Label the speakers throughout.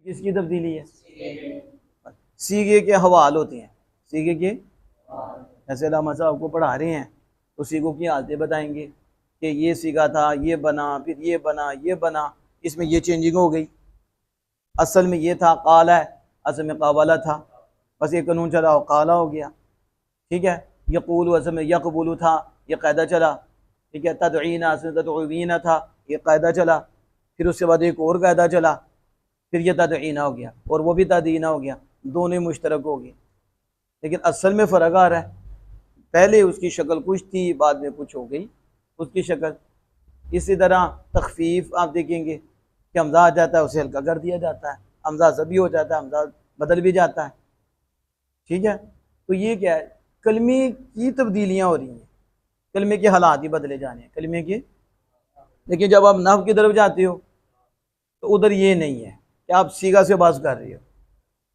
Speaker 1: किसकी तब्दीली है? सीगे के हवाल होते हैं, सीगे के ऐसे लामा साहब को पढ़ा रहे हैं तो सीगों की हालतें बताएंगे कि ये सीगा था, ये बना, फिर ये बना, ये बना, इसमें ये चेंजिंग हो गई, असल में ये था काला है, असल में कावाला था, बस ये कानून चला हो काला हो गया। ठीक है, यकूल असल में यकबुलु था, ये कायदा चला। ठीक है, तदईना असल में तदईना था, ये कायदा चला। फिर उसके बाद एक और कायदा चला, फिर ये तदईना हो गया और वो भी तदईना हो गया, दोनों मुश्तरक हो गए, लेकिन असल में फ़र्क आ रहा है। पहले उसकी शक्ल कुछ थी, बाद में कुछ हो गई उसकी शक्ल। इसी तरह तखफीफ आप देखेंगे कि हमजा आ जाता है, उसे हल्का कर दिया जाता है, हमजा ज़बी हो जाता है, हमजा बदल भी जाता है। ठीक है, तो ये क्या है, कलमे की तब्दीलियाँ हो रही हैं, कलमे के हालात ही बदले जाने हैं कलमे के। लेकिन जब आप नहव की तरफ जाते हो तो उधर ये नहीं है कि आप सीगा से बात कर रहे हो।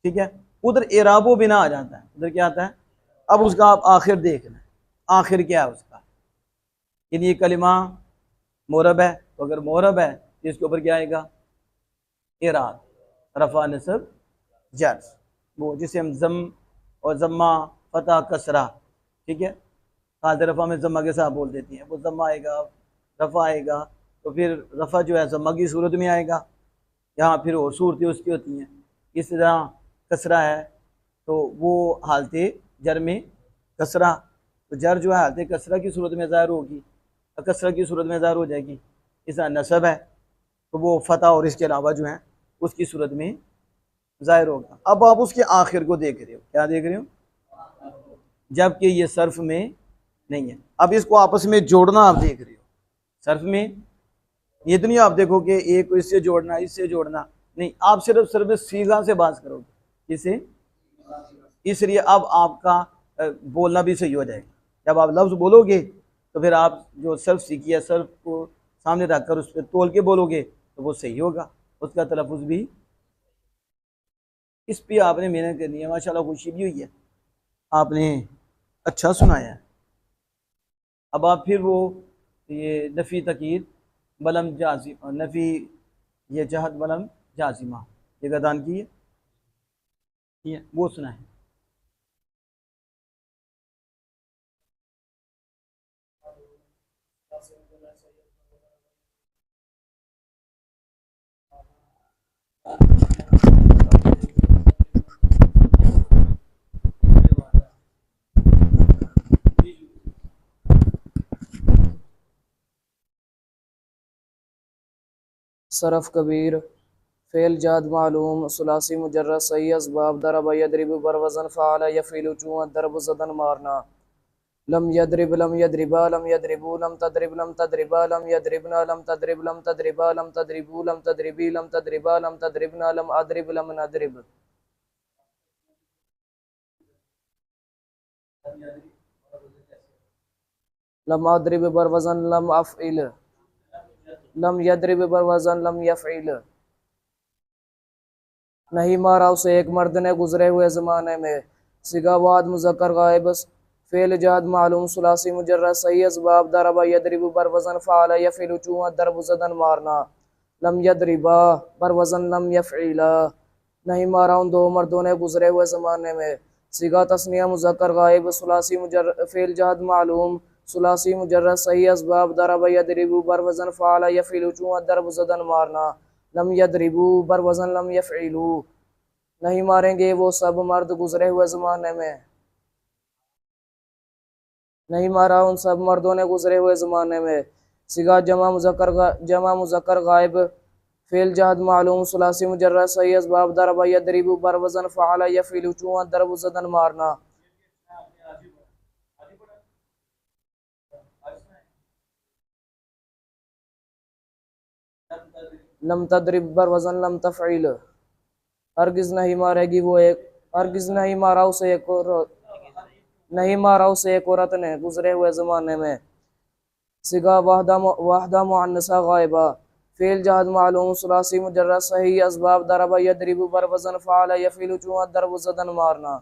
Speaker 1: ठीक है, उधर एराबो बिना आ जाता है, उधर क्या आता है, अब उसका आप आखिर देख लें, आखिर क्या है उसका। यानी ये कलिमा मोरब है, तो अगर मोरब है तो इसके ऊपर क्या आएगा, एराब, रफा नसब जर, वो जिसे हम जम और जम्मा फतह कसरा, ठीक है, खाद रफ़ा में जम्मा के साथ बोल देती हैं, वो जम्मा आएगा, रफ़ा आएगा, तो फिर रफ़ा जो है जम्मा की सूरत में आएगा, यहाँ फिर और सूरतें उसकी होती हैं। इस तरह कसरा है तो वो हालत जर में कसरा, तो जर जो है हालत कसरा की सूरत में ज़ाहिर होगी, कसरा की सूरत में ज़ाहिर हो जाएगी। इस तरह नसब है तो वो फ़तह और इसके अलावा जो है उसकी सूरत में ज़ाहिर होगा। अब आप उसके आखिर को देख रहे हो, क्या देख रहे हो, जबकि ये सर्फ में नहीं है। अब इसको आपस में जोड़ना आप देख रहे हो, सर्फ में ये तो नहीं आप देखो कि एक को इससे जोड़ना, इससे जोड़ना नहीं, आप सिर्फ सीगा से बात करोगे, इसे इसलिए अब आपका बोलना भी सही हो जाएगा। जब आप लफ्ज़ बोलोगे तो फिर आप जो सर्फ सीखी है, सर्फ को सामने रखकर उस पर तोल के बोलोगे तो वो सही होगा, उसका तलफ़ुज़ भी। इस पर आपने मेहनत करनी है, माशाल्लाह खुशी भी हुई है, आपने अच्छा सुनाया है। अब आप फिर वो ये नफ़ी तकीद बलम जाजिम, नफ़ी ये जहद बलम जाजिमा, ये गदान की है, वो सुना है।
Speaker 2: सरफ कबीर फ़ेल जाद मालूम सुलासी मुजर्रद सही असबाब दरब यदरिब बरवज़न फ़ाल यफ़ीलु चूँ दरब ज़दन मारना लम यदरिब लम यदरिबा लम यदरिबू लम तदरिब लम तदरिबा लम यदरिबना लम तदरिब लम तदरिबा लम तदरिबू लम तदरिबी लम तदरिबा लम तदरिबना लम अदरिब लम नदरिब लम अदरिब बरवज़न लम अफ़इल लम यदरिब बरवज़न लम यफ़इल नहीं मारा उसे एक मर्द ने गुजरे हुए ज़माने में। सिगावाद मुज़क्कर गायब फ़ेल जाद मालूम सुलासी मुजर्रद सही असबाब दरबा यदरिबु बरवज़न फ़ाल यफ़इलु चूँ दरब ज़दन मारना लम यदरिबा बरवज़न लम यफ़इला नहीं मारा उन दो मर्दों ने गुजरे हुए ज़माने में। सिगा तस्निया मुज़क्कर गायब सुलासी मुजर्रद फ़ेल जाद मालूम सुलासी मुजर्रद सही असबाब दरबा यदरिबु बरवज़न फ़ाल यफ़इलु चूँ दरब ज़दन मारना लम यदरिबू बरवज़न लम यफ़इलू नहीं मारेंगे वो सब मर्द गुजरे हुए ज़माने में। नहीं मारा उन सब मर्दों ने गुजरे हुए ज़माने में। सिगा जमा मुज़क्कर गायब फ़ेल जाद मालूम सुलासी मुजर्रद सही असबाब दरबा यदरिबू बरवज़न फ़अल यफ़इलु चूँ दरब ज़दन मारना लम तदरिब बरवज़न लम तफ़इल हरगिज़ नहीं मारेगी वो एक, हरगिज़ नहीं मारा उसे एक और नहीं मारा उसे एक औरत ने गुजरे हुए ज़माने में। सिगा वाहदा मुअन्नसा गायबा फ़ेल जाद मालूम सुलासी मुजर्रद सही असबाब दरबा यदरिबु बरवज़न फ़अल यफ़इलु चूँ दरब ज़दन मारना